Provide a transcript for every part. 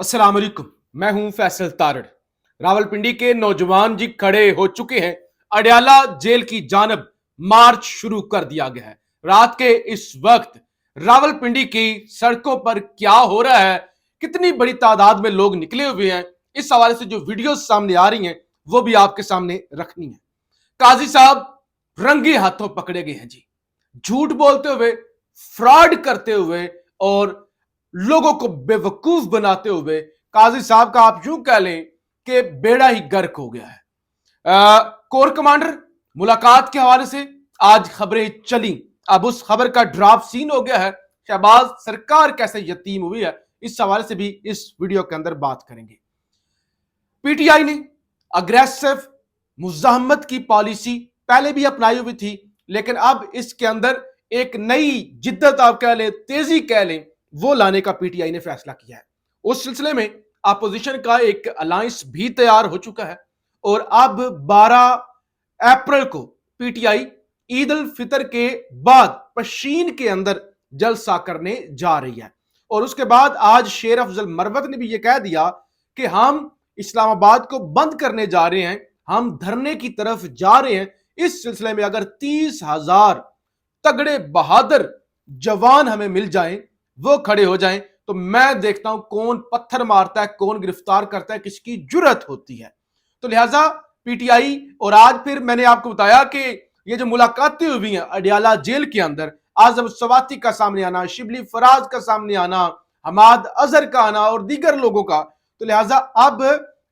अस्सलाम वालेकुम। मैं हूं फैसल तारड़। रावलपिंडी के नौजवान जी खड़े हो चुके हैं। अडयाला जेल की जानब मार्च शुरू कर दिया गया है। रात के इस वक्त रावलपिंडी की सड़कों पर क्या हो रहा है, कितनी बड़ी तादाद में लोग निकले हुए हैं, इस हवाले से जो वीडियो सामने आ रही हैं वो भी आपके सामने रखनी है। काजी साहब रंगे हाथों पकड़े गए हैं जी, झूठ बोलते हुए, फ्रॉड करते हुए और लोगों को बेवकूफ बनाते हुए काजी साहब का आप यूं कह लें कि बेड़ा ही गर्क हो गया है। कोर कमांडर मुलाकात के हवाले से आज खबरें चली। अब उस खबर का ड्राफ्ट सीन हो गया है। शहबाज सरकार कैसे यतीम हुई है, इस हवाले से भी इस वीडियो के अंदर बात करेंगे। पीटीआई ने अग्रेसिव मुजाहमत की पॉलिसी पहले भी अपनाई हुई थी, लेकिन अब इसके अंदर एक नई जिद्दत आप कह लें, तेजी कह लें, वो लाने का पीटीआई ने फैसला किया है। उस सिलसिले में अपोजिशन का एक अलायंस भी तैयार हो चुका है और अब 12 अप्रैल को पीटीआई ईद उल फितर के बाद पशीन के अंदर जलसा करने जा रही है। और उसके बाद आज शेर अफजल मरवत ने भी यह कह दिया कि हम इस्लामाबाद को बंद करने जा रहे हैं, हम धरने की तरफ जा रहे हैं। इस सिलसिले में अगर 30,000 तगड़े बहादुर जवान हमें मिल जाएं, वो खड़े हो जाएं, तो मैं देखता हूं कौन पत्थर मारता है, कौन गिरफ्तार करता है, किसकी जुर्रत होती है। तो लिहाजा पीटीआई, और आज फिर मैंने आपको बताया कि ये जो मुलाकातें हुई हैं अडयाला जेल के अंदर, आजम सवाती का सामने आना, शिबली फराज का सामने आना, हमाद अजहर का आना और दीगर लोगों का, तो लिहाजा अब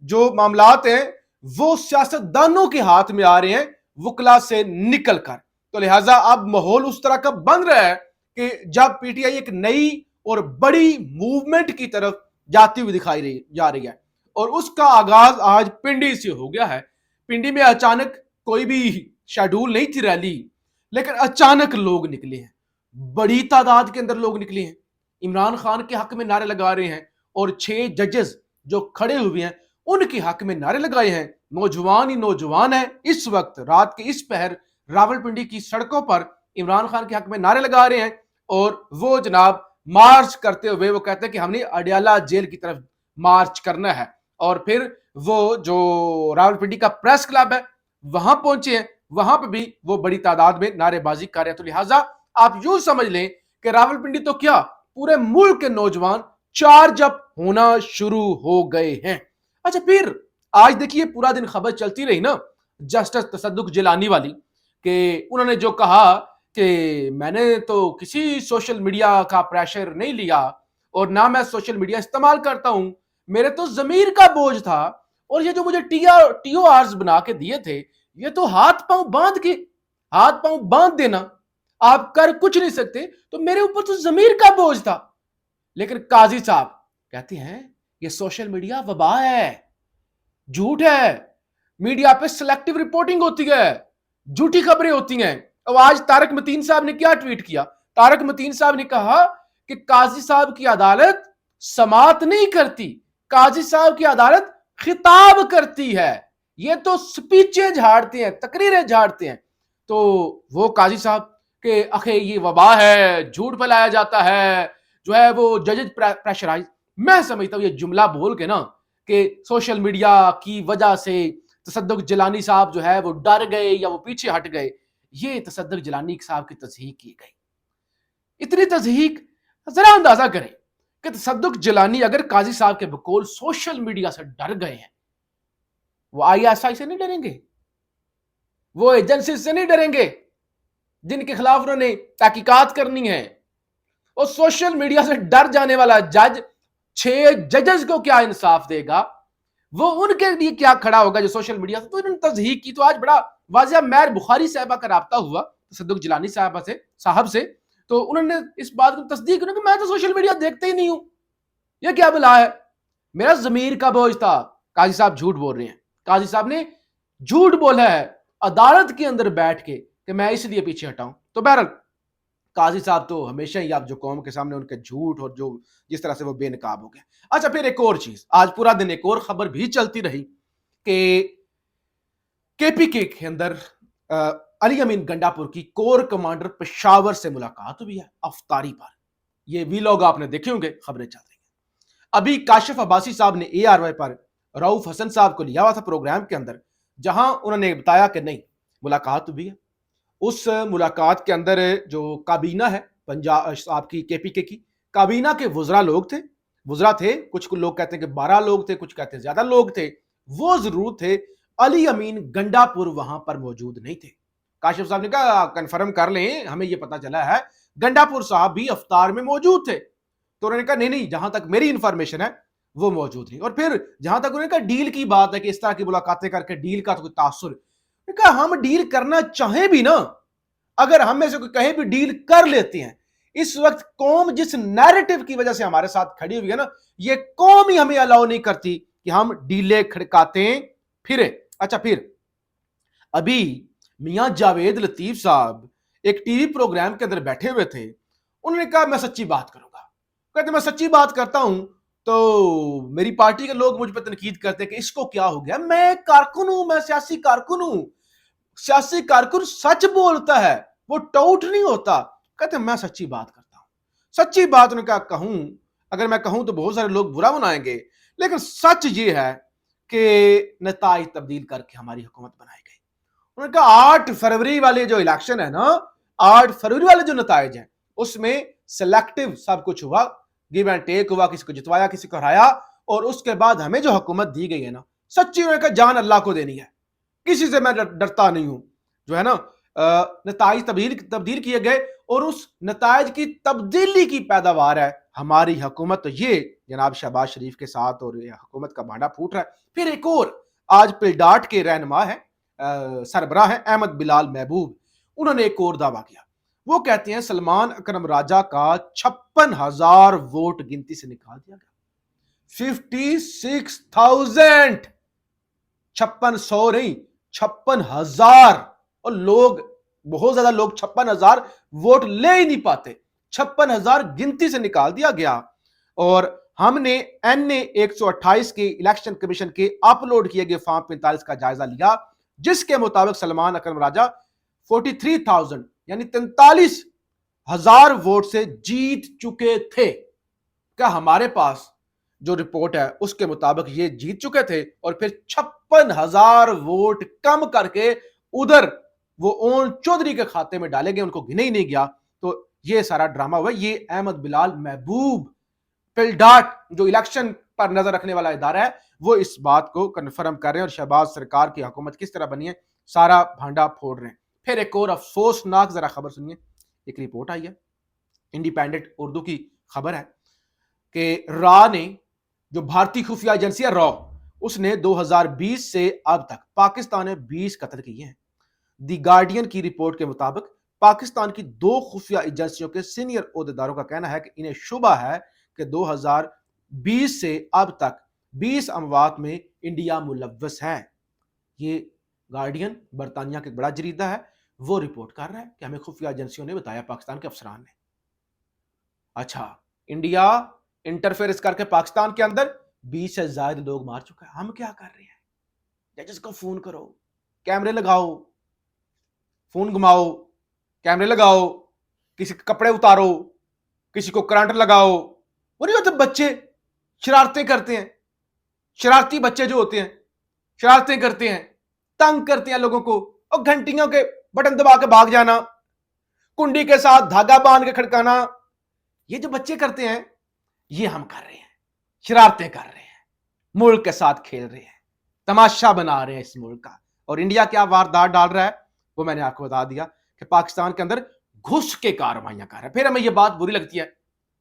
जो मामलात हैं वो सियासतदानों के हाथ में आ रहे हैं वकला से निकल कर। तो लिहाजा अब माहौल उस तरह का बन रहा है कि जब पीटीआई एक नई और बड़ी मूवमेंट की तरफ जाती हुई दिखाई जा रही है, और उसका आगाज आज पिंडी से हो गया है। पिंडी में अचानक कोई भी शेड्यूल नहीं थी रैली, लेकिन अचानक लोग निकले हैं, बड़ी तादाद के अंदर लोग निकले हैं, इमरान खान के हक में नारे लगा रहे हैं और 6 जजेस जो खड़े हुए हैं उनके हक में नारे लगाए हैं। नौजवान ही नौजवान है इस वक्त रात के इस पहर रावलपिंडी की सड़कों पर इमरान खान के हक में नारे लगा रहे हैं और वो जनाब मार्च करते हुए वो कहते हैं कि हमने अडयाला जेल की तरफ मार्च करना है। और फिर वो जो रावलपिंडी का प्रेस क्लब है वहां पहुंचे हैं, वहां पर भी वो बड़ी तादाद में नारेबाजी कर रहे हैं। तो लिहाजा आप यूं समझ लें कि रावलपिंडी तो क्या पूरे मुल्क के नौजवान चार्ज अप होना शुरू हो गए हैं। अच्छा, फिर आज देखिए पूरा दिन खबर चलती रही ना जस्टिस तसद्दुक जिलानी वाली, कि उन्होंने जो कहा कि मैंने तो किसी सोशल मीडिया का प्रेशर नहीं लिया और ना मैं सोशल मीडिया इस्तेमाल करता हूं, मेरे तो जमीर का बोझ था, और ये जो मुझे टीओआरस बना के दिए थे ये तो हाथ पांव बांध देना, आप कर कुछ नहीं सकते, तो मेरे ऊपर तो जमीर का बोझ था। लेकिन काजी साहब कहते हैं ये सोशल मीडिया वबा है, झूठ है, मीडिया पे सिलेक्टिव रिपोर्टिंग होती है, झूठी खबरें होती हैं। अब आज तारक मतीन साहब ने क्या ट्वीट किया? तारक मतीन साहब ने कहा कि काजी साहब की अदालत समाअत नहीं करती, काजी साहब की अदालत खिताब करती है, ये तो स्पीचें झाड़ते हैं, तकरीरें झाड़ते हैं। तो वो काजी साहब के अखे ये वबा है, झूठ फैलाया जाता है, जो है वो जजेस प्रेशराइज। मैं समझता हूं ये जुमला बोल के ना कि सोशल मीडिया की वजह से तसद्दुक जिलानी साहब जो है वो डर गए या वो पीछे हट गए, ये तसद्दुक जिलानी साहब की तज़हीक की गई। इतनी तज़हीक, जरा अंदाजा करें कि तसद्दुक जिलानी अगर काजी साहब के बकौल सोशल मीडिया से डर गए हैं, वो आईएसआई से नहीं डरेंगे, वो एजेंसी से नहीं डरेंगे जिनके खिलाफ उन्होंने तहकीकात करनी है। और सोशल मीडिया से डर जाने वाला जज 6 जजेस को क्या इंसाफ देगा? वो उनके लिए क्या खड़ा होगा जो सोशल मीडिया से? तो इन्होंने तज़हीक की। तो आज बड़ा वाज़िया मैर बुखारी साहबा का राब्ता हुआ तसद्दुक जिलानी साहब से, तो उन्होंने इस बात को तस्दीक की कि मैं तो सोशल मीडिया देखते ही नहीं हूं, ये क्या बला है, मेरा जमीर का बोझ था। काजी साहब झूठ बोल रहे हैं, काजी साहब ने झूठ बोला है अदालत के अंदर बैठ के कि मैं इसलिए पीछे हटाऊं। तो बहरहाल काजी साहब तो हमेशा ही आप जो कौम के सामने उनके झूठ और जो जिस तरह से वो बेनकाब हो गए। अच्छा, फिर एक और चीज, आज पूरा दिन एक और खबर भी चलती रही कि केपीके के अंदर अली अमीन गंडापुर की कोर कमांडर पेशावर से मुलाकात हुई है अफ्तारी पर। ये वीलॉग आपने देखे होंगे, खबरें चल रही हैं। अभी काशिफ अब्बासी साहब ने ARY पर रऊफ हसन साहब को लिया हुआ था प्रोग्राम के अंदर, जहां उन्होंने बताया कि नहीं मुलाकात भी है। उस मुलाकात के अंदर जो काबीना है पंजाब आपकी KPK की काबीना के वुजरा थे, कुछ लोग कहते हैं कि 12 लोग थे, कुछ कहते हैं ज्यादा लोग थे, वो जरूर थे। अली अमीन गंडापुर वहां पर मौजूद नहीं थे। काशिफ साहब ने कहा कंफर्म कर लें, हमें यह पता चला है गंडापुर साहब भी अफ्तार में मौजूद थे। तो उन्होंने कहा नहीं, जहां तक मेरी इंफॉर्मेशन है वो मौजूद नहीं। और फिर जहां तक उन्होंने कहा डील की बात है कि इस तरह की मुलाकातें करके डील का तो कोई तासुर, कहा हम डील करना चाहें भी ना, अगर हम में से कोई कहे भी डील कर लेते हैं, इस वक्त कौम जिस नैरेटिव की वजह से हमारे साथ खड़ी हुई है ना, ये कौम ही हमें अलाउ नहीं करती कि हम डीले खड़काते फिरे। अच्छा, फिर अभी मियां जावेद लतीफ साहब एक टीवी प्रोग्राम के अंदर बैठे हुए थे, उन्होंने कहा मैं सच्ची बात करूंगा। कहते मैं सच्ची बात करता हूं तो मेरी पार्टी के लोग मुझ पर तनकीद करते कि इसको क्या हो गया, मैं कारकुन हूं, मैं सियासी कारकुन हूं, सियासी कारकुन सच बोलता है, वो टाउट नहीं होता। कहते मैं सच्ची बात करता हूं। सच्ची बात उन्होंने कहा कहूं, अगर मैं कहूं तो बहुत सारे लोग बुरा बनाएंगे, लेकिन सच ये है कि नताइज तब्दील करके हमारी हुकूमत बनाई गई। उन्होंने कहा 8 फरवरी वाले जो इलेक्शन है ना, 8 फरवरी वाले जो नताइज हैं उसमें सिलेक्टिव सब कुछ हुआ, गिव एंड टेक हुआ, किसी को जितवाया किसी को हराया, और उसके बाद हमें जो हुकूमत दी गई है ना, सच्ची उन्होंने कहा जान अल्लाह को देनी है, किसी से मैं डरता नहीं हूं। जो है ना नताइज तब्दील किए गए और उस नताइज की तब्दीली की पैदावार है हमारी हुकूमत। तो ये जनाब शहबाज शरीफ के साथ और ये हुकूमत का भांडा फूट रहा है। फिर एक और आज पिलडाट के रहनुमा है सरबराह है अहमद बिलाल महबूब, उन्होंने एक और दावा किया। वो कहते हैं सलमान अकरम राजा का 56,000 वोट गिनती से निकाल दिया गया। 56,000, 5600 नहीं, 56,000। और लोग, बहुत ज्यादा लोग 56,000 वोट ले ही नहीं पाते, 56,000 गिनती से निकाल दिया गया। और हमने NA 128 के इलेक्शन कमीशन के अपलोड किए गए फॉर्म 45 का जायजा लिया, जिसके मुताबिक सलमान अकरम राजा 43,000 यानी 43,000 वोट से जीत चुके थे। क्या हमारे पास जो रिपोर्ट है उसके मुताबिक ये जीत चुके थे, और फिर 56,000 वोट कम करके उधर वो ओन चौधरी के खाते में डाले गए, उनको गिने ही नहीं गया। तो ये सारा ड्रामा हुआ। ये अहमद बिलाल महबूब पिलडाट जो इलेक्शन पर नजर रखने वाला इदारा है, वो इस बात को कन्फर्म कर रहे हैं और शहबाज सरकार की हुकूमत किस तरह बनी है सारा भांडा फोड़ रहे हैं। फिर एक और अफसोसनाक जरा खबर सुनिए। एक रिपोर्ट आई है, इंडिपेंडेंट उर्दू की खबर है कि रॉ ने, जो भारतीय खुफिया एजेंसी है रॉ, उसने 2020 से अब तक पाकिस्तान में 20 कत्ल किए हैं। दी गार्डियन की रिपोर्ट के मुताबिक पाकिस्तान की 2 खुफिया एजेंसियों के सीनियर ओहदेदारों का कहना है कि इन्हें शुबा है कि 2020 से अब तक 20 अमवात में इंडिया मुलव्वस है। ये गार्डियन बरतानिया का एक बड़ा जरीदा है, वो रिपोर्ट कर रहा है कि हमें खुफिया एजेंसियों ने बताया, पाकिस्तान के अफसरान ने। अच्छा, इंडिया इंटरफेरेंस करके पाकिस्तान के अंदर 20 से ज्यादा लोग मार चुका है। हम क्या कर रहे हैं? जजेस को फोन करो, कैमरे लगाओ, फोन घुमाओ, कैमरे लगाओ, किसी के कपड़े उतारो, किसी को करंट लगाओ। वो नहीं होते बच्चे शरारतें करते हैं, शरारती बच्चे जो होते हैं शरारतें करते हैं, तंग करते हैं लोगों को, और घंटियों के बटन दबा के भाग जाना, कुंडी के साथ धागा बांध के खड़काना, ये जो बच्चे करते हैं ये हम कर रहे हैं, शरारतें कर रहे हैं, मुल्क के साथ खेल रहे हैं, तमाशा बना रहे हैं इस मुल्क का। और इंडिया क्या वारदात डाल रहा है वो मैंने आपको बता दिया कि पाकिस्तान के अंदर घुस के कार्रवाइयां कर रहा है। फिर हमें यह बात बुरी लगती है,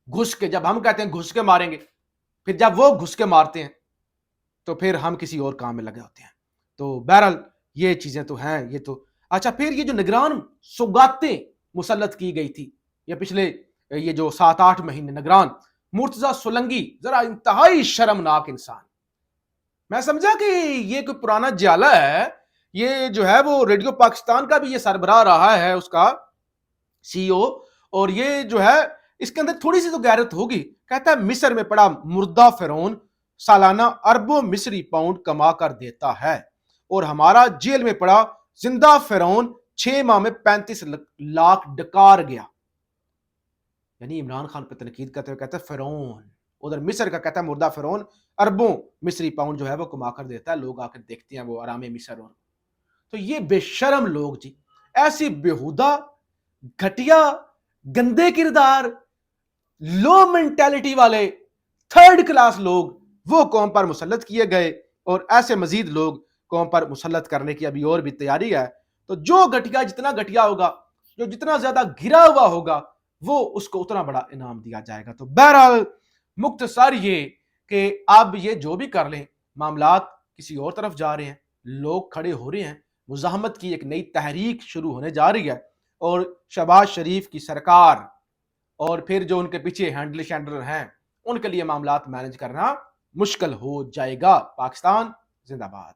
घुस के, जब हम कहते हैं घुस के मारेंगे, फिर जब वो घुस के मारते हैं तो फिर हम किसी और काम में लगे होते हैं। तो बहरहाल ये चीजें तो हैं, ये तो अच्छा। फिर ये जो निगरान सौगातें मुसल्लत की गई थी, ये पिछले ये जो 7-8 महीने, निगरान मुर्तजा सोलंकी, जरा इंतहाई शर्मनाक इंसान। मैं समझा कि ये कोई पुराना जाला है, ये जो है वो रेडियो पाकिस्तान का भी ये सरबराह रहा है, उसका CEO, और ये जो है इसके अंदर थोड़ी सी तो गैरत होगी। कहता है मिस्र में पड़ा मुर्दा फिरौन सालाना अरबों मिस्री पाउंड कमा कर देता है, और हमारा जेल में पड़ा जिंदा फिरौन 6 माह में 35 लाख डकार गया। यानी इमरान खान पर तनकीद करते हुए कहते हैं फिरौन, उधर मिस्र का कहता है मुर्दा फिरौन अरबों मिस्री पाउंड जो है वो कमा कर देता है, लोग आकर देखते हैं वो आराम मिस्र। और तो ये बेशरम लोग जी, ऐसी बेहुदा घटिया गंदे किरदार लो मेंटेलिटी वाले थर्ड क्लास लोग वो कौम पर मुसल्लत किए गए, और ऐसे मजीद लोग कौम पर मुसल्लत करने की अभी और भी तैयारी है। तो जो घटिया जितना घटिया होगा, जो जितना ज्यादा घिरा हुआ होगा, वो उसको उतना बड़ा इनाम दिया जाएगा। तो बहरहाल मुख्तसर ये कि अब ये जो भी कर लें, मामलात किसी और तरफ जा रहे हैं, लोग खड़े हो रहे हैं, मुजाहमत की एक नई तहरीक शुरू होने जा रही है, और शहबाज शरीफ की सरकार और फिर जो उनके पीछे हैंडल शैंडलर हैं उनके लिए मामलात मैनेज करना मुश्किल हो जाएगा। पाकिस्तान जिंदाबाद।